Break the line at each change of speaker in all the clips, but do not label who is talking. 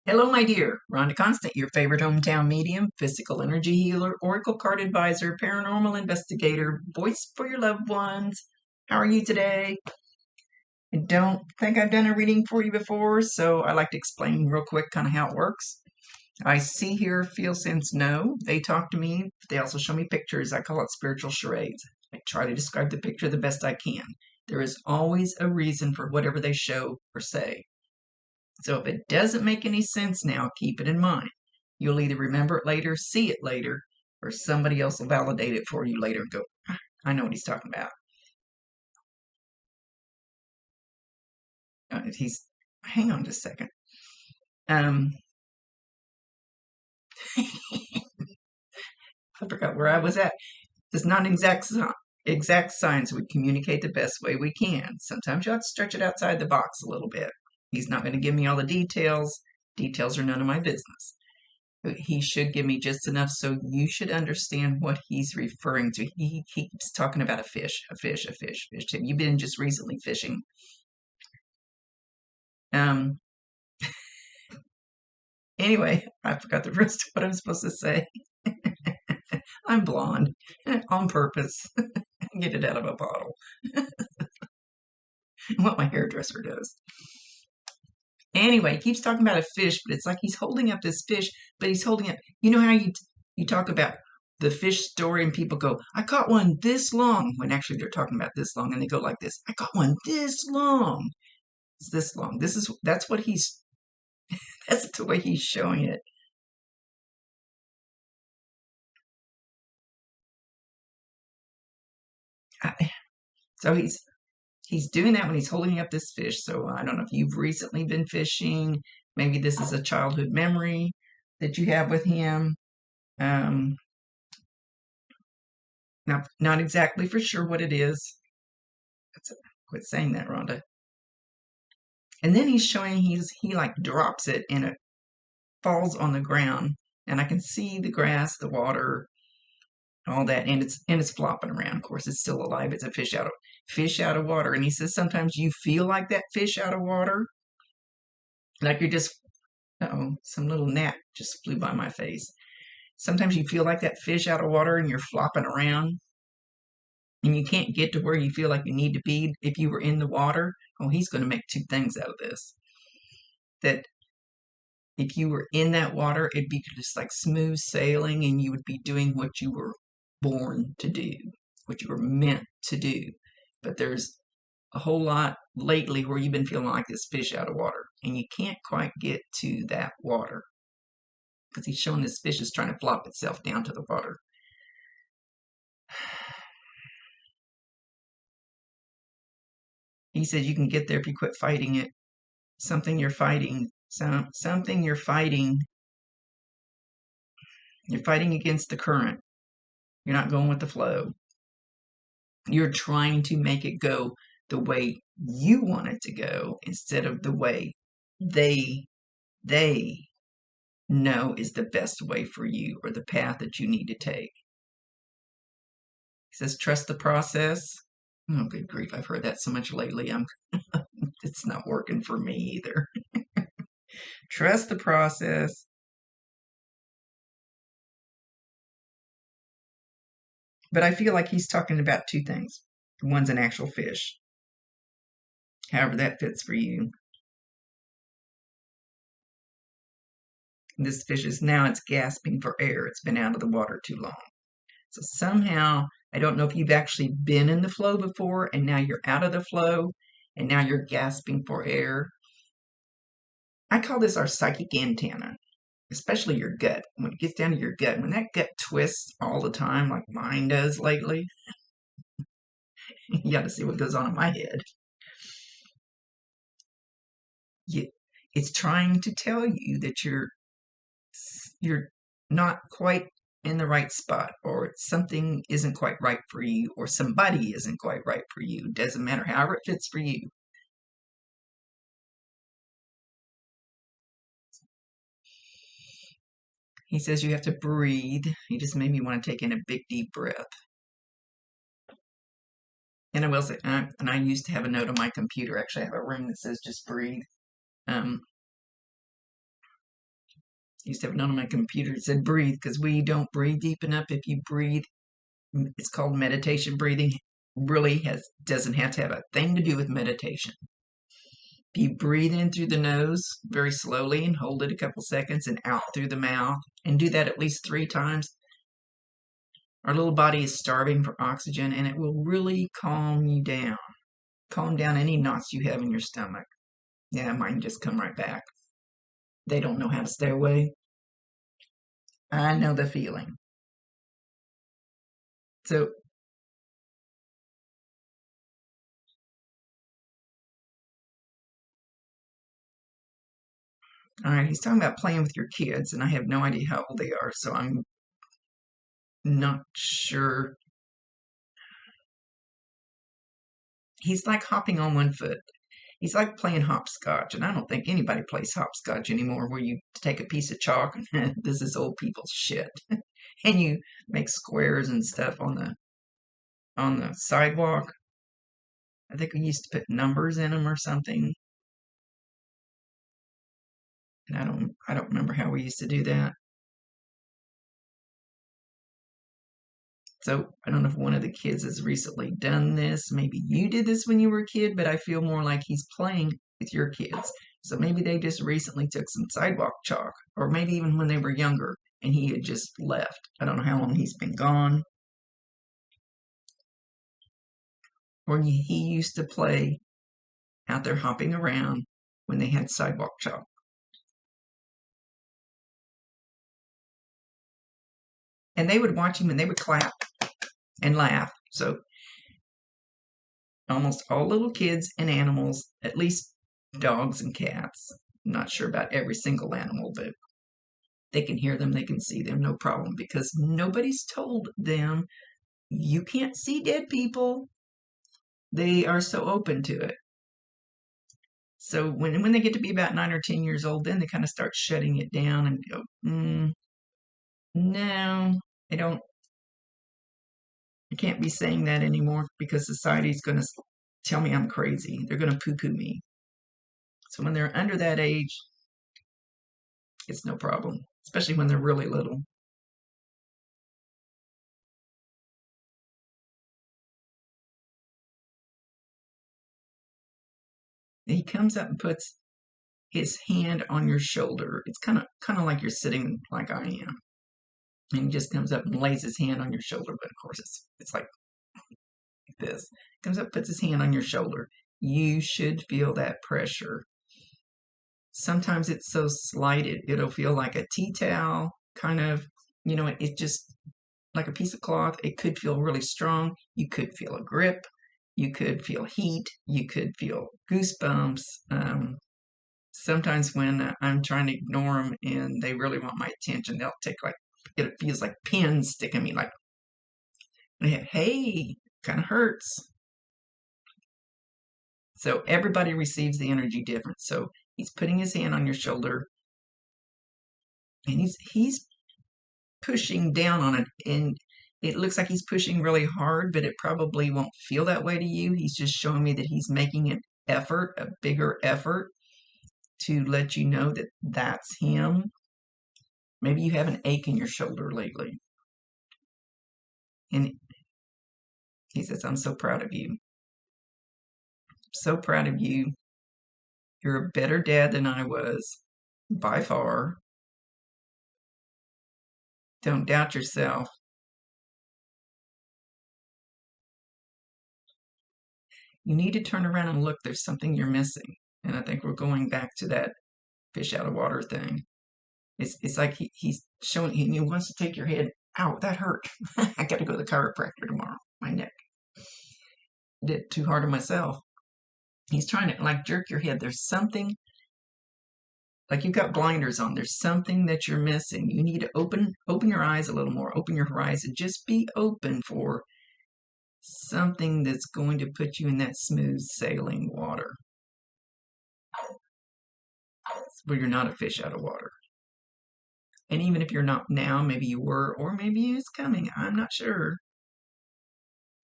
Hello, my dear. Rhonda Constant, your favorite hometown medium, physical energy healer, oracle card advisor, paranormal investigator, voice for your loved ones. How are you today? I don't think I've done a reading for you before, so I like to explain real quick kind of how it works. I see, hear, feel, sense, know. They talk to me. They also show me pictures. I call it spiritual charades. I try to describe the picture the best I can. There is always a reason for whatever they show or say. So if it doesn't make any sense now, keep it in mind. You'll either remember it later, see it later, or somebody else will validate it for you later and go, I know what he's talking about. He's, hang on just a second. Um, I forgot where I was at. It's not an exact science. We communicate the best way we can. Sometimes you have to stretch it outside the box a little bit. He's not going to give me all the details. Details are none of my business. He should give me just enough so you should understand what he's referring to. He keeps talking about a fish, a fish, a fish, fish. Have you been just recently fishing? Um, anyway, I forgot the rest of what I'm supposed to say. I'm blonde on purpose. Get it out of a bottle. What my hairdresser does. Anyway, he keeps talking about a fish, but it's like he's holding up this fish, but he's holding up. You know how you talk about the fish story and people go, I caught one this long, when actually they're talking about this long, and they go like this, I caught one this long. It's this long. That's what he's that's the way he's showing it. I, so he's doing that when he's holding up this fish. So I don't know if you've recently been fishing. Maybe this is a childhood memory that you have with him. Um, not exactly for sure what it is. Quit saying that, Rhonda. And then he's showing he like drops it and it falls on the ground, and I can see the grass, the water, all that, and it's flopping around. Of course, it's still alive. It's a fish out of water. And he says sometimes you feel like that fish out of water, like you're just oh, some little gnat just flew by my face. Sometimes you feel like that fish out of water and you're flopping around and you can't get to where you feel like you need to be if you were in the water. Oh, he's going to make two things out of this. That if you were in that water, it'd be just like smooth sailing and you would be doing what you were born to do, what you were meant to do. But there's a whole lot lately where you've been feeling like this fish out of water and you can't quite get to that water because he's showing this fish is trying to flop itself down to the water. He says you can get there if you quit fighting it. Something you're fighting. Something you're fighting. You're fighting against the current. You're not going with the flow. You're trying to make it go the way you want it to go instead of the way they they know is the best way for you or the path that you need to take. He says trust the process. Oh, good grief, I've heard that so much lately. It's not working for me either. Trust the process. But I feel like he's talking about two things. One's an actual fish, however that fits for you. This fish is now it's gasping for air. It's been out of the water too long. So somehow, I don't know if you've actually been in the flow before and now you're out of the flow and now you're gasping for air. I call this our psychic antenna, especially your gut. When it gets down to your gut, when that gut twists all the time, like mine does lately, you got to see what goes on in my head. It's trying to tell you that you're not quite in the right spot, or something isn't quite right for you, or somebody isn't quite right for you. Doesn't matter, however it fits for you. He says you have to breathe. He just made me want to take in a big deep breath. And I will say, and I used to have a note on my computer. Actually, I have a room that says just breathe. Um, Used to have it on my computer. It said breathe because we don't breathe deep enough. If you breathe, it's called meditation breathing. Really doesn't have to have a thing to do with meditation. If you breathe in through the nose very slowly and hold it a couple seconds and out through the mouth and do that at least 3 times, our little body is starving for oxygen and it will really calm you down. Calm down any knots you have in your stomach. Yeah, mine just come right back. They don't know how to stay away. I know the feeling. So, all right, he's talking about playing with your kids, and I have no idea how old they are, so I'm not sure. He's like hopping on one foot. He's like playing hopscotch, and I don't think anybody plays hopscotch anymore where you take a piece of chalk and this is old people's shit. And you make squares and stuff on the sidewalk. I think we used to put numbers in them or something. And I don't remember how we used to do that. So I don't know if one of the kids has recently done this. Maybe you did this when you were a kid, but I feel more like he's playing with your kids. So maybe they just recently took some sidewalk chalk, or maybe even when they were younger and he had just left. I don't know how long he's been gone. Or he used to play out there hopping around when they had sidewalk chalk. And they would watch him and they would clap and laugh. So almost all little kids and animals, at least dogs and cats. I'm not sure about every single animal, but they can hear them, they can see them, no problem, because nobody's told them you can't see dead people. They are so open to it. So when they get to be about 9 or 10 years old, then they kind of start shutting it down and go, no, I don't. I can't be saying that anymore because society's going to tell me I'm crazy. They're going to poo-poo me. So when they're under that age, it's no problem, especially when they're really little. And he comes up and puts his hand on your shoulder. It's kind of like you're sitting like I am. And he just comes up and lays his hand on your shoulder, but of course it's like this. Comes up, puts his hand on your shoulder. You should feel that pressure. Sometimes it's so slight it'll feel like a tea towel, kind of, it just like a piece of cloth. It could feel really strong. You could feel a grip. You could feel heat. You could feel goosebumps. Sometimes when I'm trying to ignore them and they really want my attention, they'll take like, it feels like pins sticking me, like, hey, kind of hurts. So everybody receives the energy different. So he's putting his hand on your shoulder and he's pushing down on it, and it looks like he's pushing really hard, but it probably won't feel that way to you. He's just showing me that he's making an effort, a bigger effort to let you know that that's him. Maybe you have an ache in your shoulder lately. And he says, I'm so proud of you. So proud of you. You're a better dad than I was, by far. Don't doubt yourself. You need to turn around and look. There's something you're missing. And I think we're going back to that fish out of water thing. It's like he's showing, he wants to take your head. Ow, that hurt. I got to go to the chiropractor tomorrow. My neck. Did it too hard on myself. He's trying to like jerk your head. There's something, like you've got blinders on. There's something that you're missing. You need to open your eyes a little more. Open your horizon. Just be open for something that's going to put you in that smooth sailing water where you're not a fish out of water. And even if you're not now, maybe you were, or maybe it's coming. I'm not sure.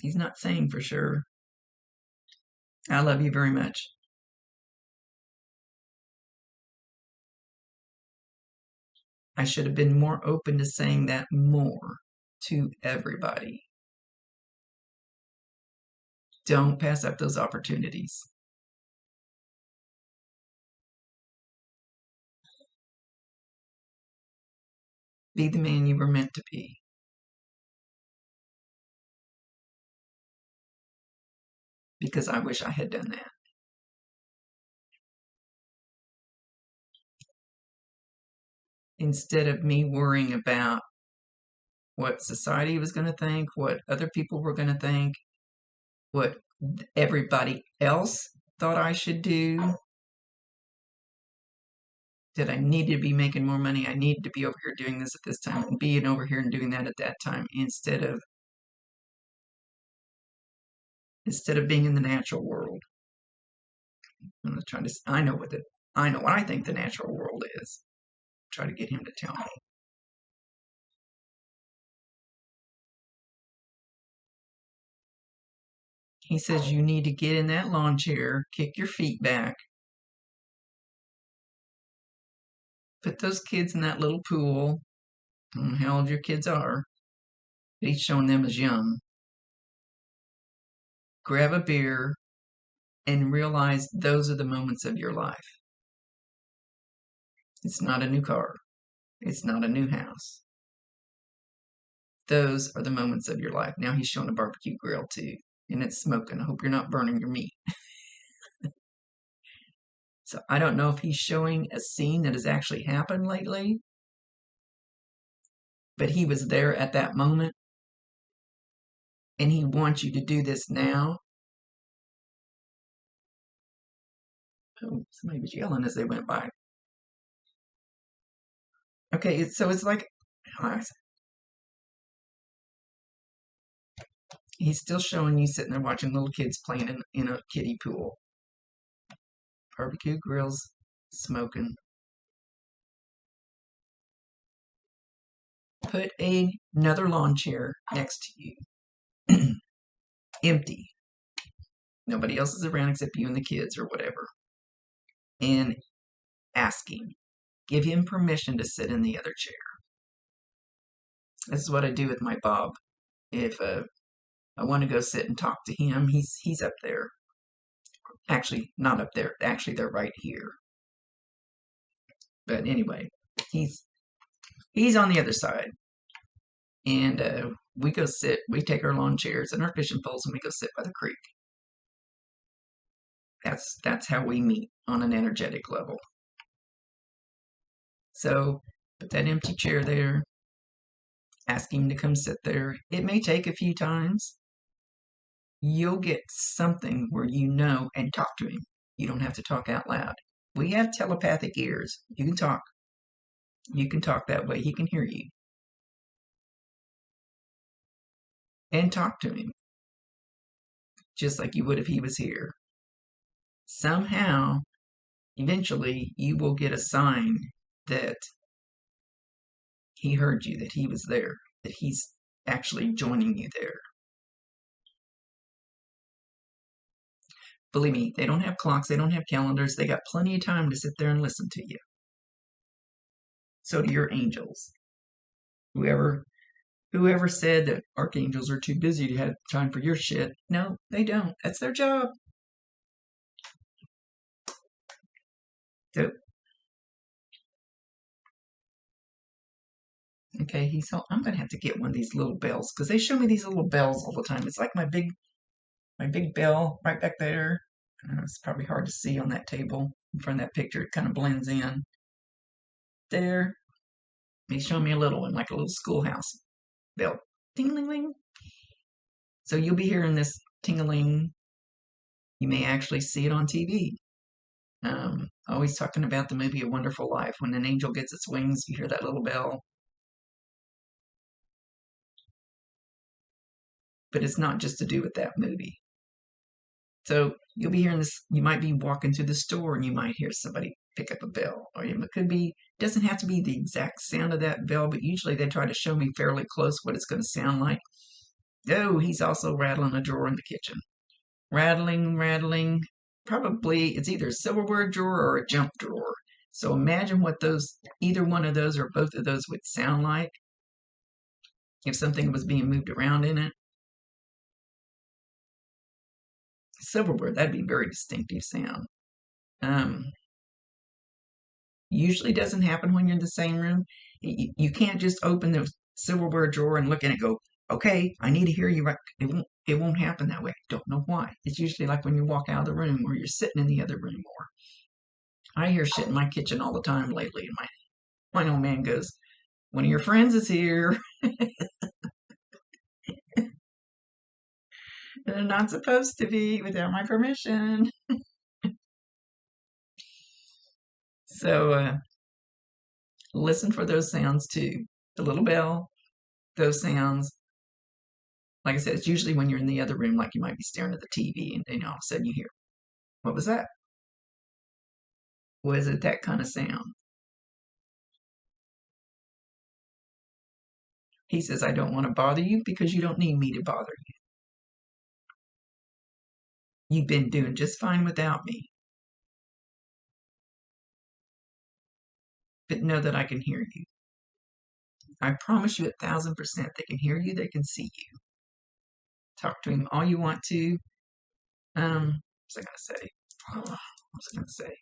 He's not saying for sure. I love you very much. I should have been more open to saying that more to everybody. Don't pass up those opportunities. Be the man you were meant to be. Because I wish I had done that. Instead of me worrying about what society was going to think, what other people were going to think, what everybody else thought I should do, that I needed to be making more money, I needed to be over here doing this at this time, and being over here and doing that at that time, instead of being in the natural world. I'm gonna try to. I know what I think the natural world is. Try to get him to tell me. He says you need to get in that lawn chair, kick your feet back, put those kids in that little pool. I don't know how old your kids are, but he's showing them as young. Grab a beer and realize those are the moments of your life. It's not a new car. It's not a new house. Those are the moments of your life. Now he's showing a barbecue grill too, and it's smoking. I hope you're not burning your meat. So I don't know if he's showing a scene that has actually happened lately, but he was there at that moment, and he wants you to do this now. Oh, somebody was yelling as they went by. Okay, so it's like he's still showing you sitting there watching little kids playing in a kiddie pool. Barbecue grills, smoking. Put another lawn chair next to you. Empty. Nobody else is around except you and the kids or whatever. And ask him. Give him permission to sit in the other chair. This is what I do with my Bob. If I want to go sit and talk to him, he's up there. Actually, not up there. Actually, they're right here. But anyway, he's on the other side. And we go sit. We take our lawn chairs and our fishing poles, and we go sit by the creek. That's how we meet on an energetic level. So put that empty chair there. Ask him to come sit there. It may take a few times. You'll get something where you know, and talk to him. You don't have to talk out loud. We have telepathic ears. You can talk. You can talk that way. He can hear you. And talk to him. Just like you would if he was here. Somehow, eventually, you will get a sign that he heard you, that he was there, that he's actually joining you there. Believe me, they don't have clocks, they don't have calendars, they got plenty of time to sit there and listen to you. So do your angels. Whoever said that archangels are too busy to have time for your shit, no, they don't. That's their job. So, okay, I'm gonna have to get one of these little bells because they show me these little bells all the time. It's like my big bell right back there. It's probably hard to see on that table in front of that picture. It kind of blends in. There. He's showing me a little one, like a little schoolhouse bell. Ting-ling-ling. So you'll be hearing this ting-a-ling. You may actually see it on TV. Always talking about the movie A Wonderful Life. When an angel gets its wings, you hear that little bell. But it's not just to do with that movie. So you'll be hearing this. You might be walking through the store and you might hear somebody pick up a bell. Or it could be, doesn't have to be the exact sound of that bell, but usually they try to show me fairly close what it's going to sound like. Oh, he's also rattling a drawer in the kitchen. Rattling. Probably it's either a silverware drawer or a junk drawer. So imagine what those, either one of those or both of those would sound like if something was being moved around in it. Silverware, that'd be a very distinctive sound. Usually doesn't happen when you're in the same room. You can't just open the silverware drawer and look at it and go, okay, I need to hear you. It won't happen that way. I don't know why. It's usually like when you walk out of the room or you're sitting in the other room. Or I hear shit in my kitchen all the time lately, and my old man goes, one of your friends is here. They're not supposed to be without my permission. So listen for those sounds too. The little bell, those sounds. Like I said, it's usually when you're in the other room, like you might be staring at the TV, and then all of a sudden you hear, what was that? Was it that kind of sound? He says, I don't want to bother you because you don't need me to bother you. You've been doing just fine without me. But know that I can hear you. I promise you 1,000% they can hear you, they can see you. Talk to him all you want to. What was I going to say? What was I going to say?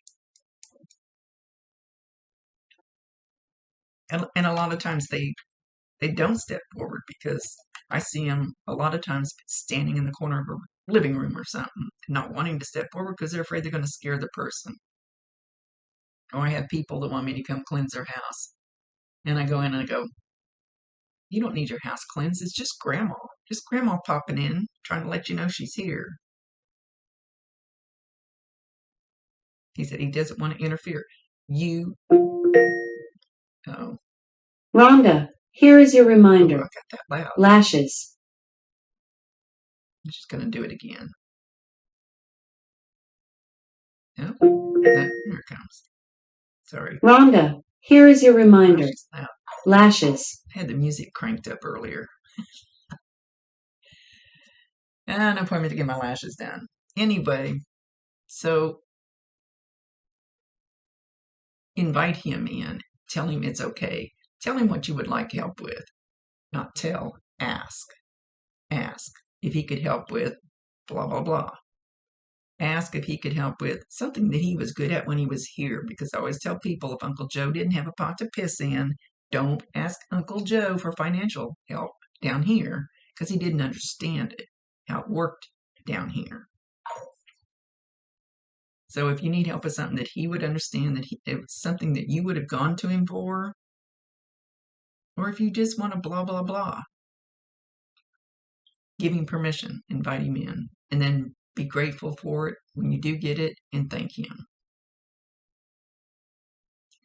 And a lot of times they don't step forward because I see them a lot of times standing in the corner of a living room or something, not wanting to step forward because they're afraid they're going to scare the person. Or I have people that want me to come cleanse their house. And I go in and I go, you don't need your house cleansed. It's just grandma. Just grandma popping in, trying to let you know she's here. He said he doesn't want to interfere. You. Oh.
Rhonda, here is your reminder.
Oh, I got that loud.
Lashes.
I'm just going to do it again. No, here it comes. Sorry.
Rhonda, here is your reminder. Lashes.
I had the music cranked up earlier. No appointment to get my lashes done. Anyway, so invite him in. Tell him it's okay. Tell him what you would like help with. Not tell, ask. Ask if he could help with blah, blah, blah. Ask if he could help with something that he was good at when he was here, because I always tell people if Uncle Joe didn't have a pot to piss in, don't ask Uncle Joe for financial help down here, because he didn't understand it, how it worked down here. So if you need help with something that he would understand, that it was something that you would have gone to him for, or if you just want to blah, blah, blah, give him permission, invite him in, and then be grateful for it when you do get it and thank him.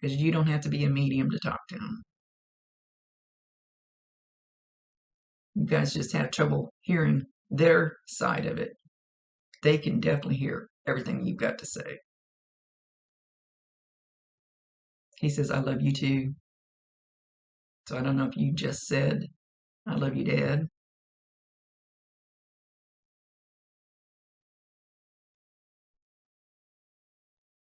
Because you don't have to be a medium to talk to him. You guys just have trouble hearing their side of it. They can definitely hear everything you've got to say. He says, I love you too. So I don't know if you just said, I love you, Dad.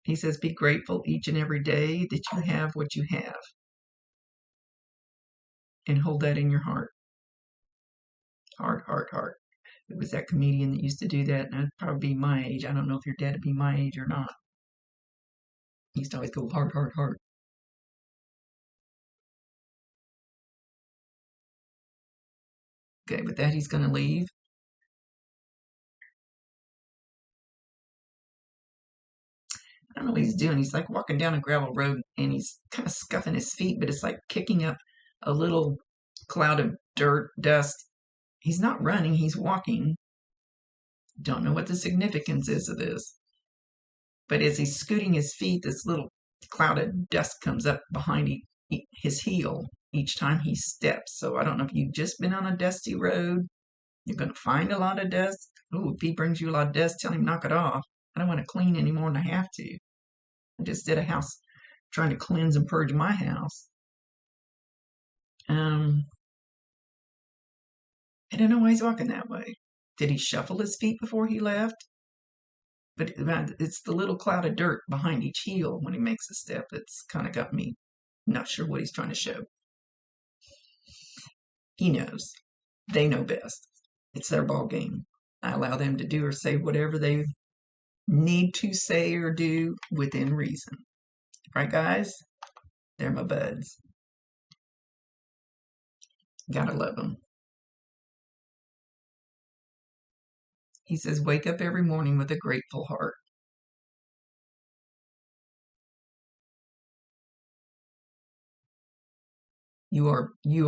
He says, be grateful each and every day that you have what you have. And hold that in your heart. Heart, heart, heart. It was that comedian that used to do that, and I'd probably be my age. I don't know if your dad would be my age or not. He used to always go, heart, heart, heart. Okay, with that, he's going to leave. I don't know what he's doing. He's like walking down a gravel road and he's kind of scuffing his feet, but it's like kicking up a little cloud of dirt, dust. He's not running, he's walking. Don't know what the significance is of this. But as he's scooting his feet, this little cloud of dust comes up behind his heel each time he steps. So I don't know if you've just been on a dusty road. You're going to find a lot of dust. Oh, if he brings you a lot of dust, tell him knock it off. I don't want to clean any more than I have to. I just did a house trying to cleanse and purge my house. I don't know why he's walking that way. Did he shuffle his feet before he left? But it's the little cloud of dirt behind each heel when he makes a step that's kind of got me not sure what he's trying to show. He knows. They know best. It's their ball game. I allow them to do or say whatever they need to say or do within reason. Right, guys? They're my buds. Gotta love them. He says, wake up every morning with a grateful heart. You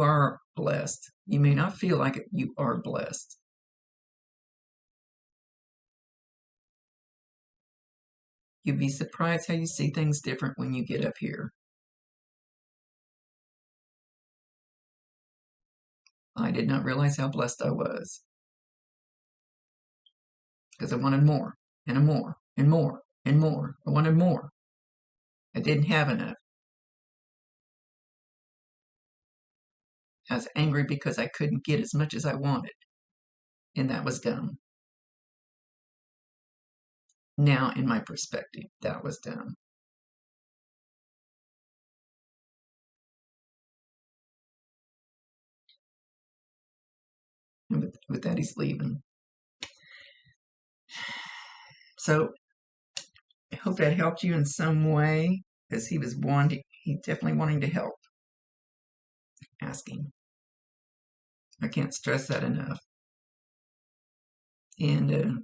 are blessed. You may not feel like it. You are blessed. You'd be surprised how you see things different when you get up here. I did not realize how blessed I was. Because I wanted more, and more, and more, and more. I wanted more. I didn't have enough. I was angry because I couldn't get as much as I wanted. And that was dumb. Now, in my perspective, that was dumb. And with that, he's leaving. So, I hope that helped you in some way, because he's definitely wanting to help. Asking. I can't stress that enough. And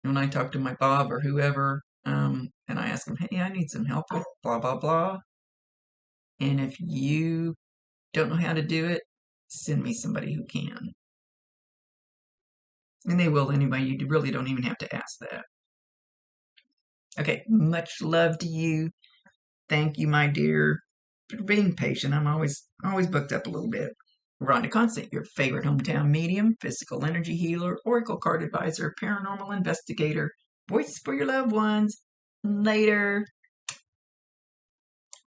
when I talk to my Bob or whoever, and I ask him, hey, I need some help with blah, blah, blah. And if you don't know how to do it, send me somebody who can. And they will anyway. You really don't even have to ask that. Okay, much love to you. Thank you, my dear, for being patient. I'm always booked up a little bit. Rhonda Constant, your favorite hometown medium, physical energy healer, oracle card advisor, paranormal investigator, voice for your loved ones. Later.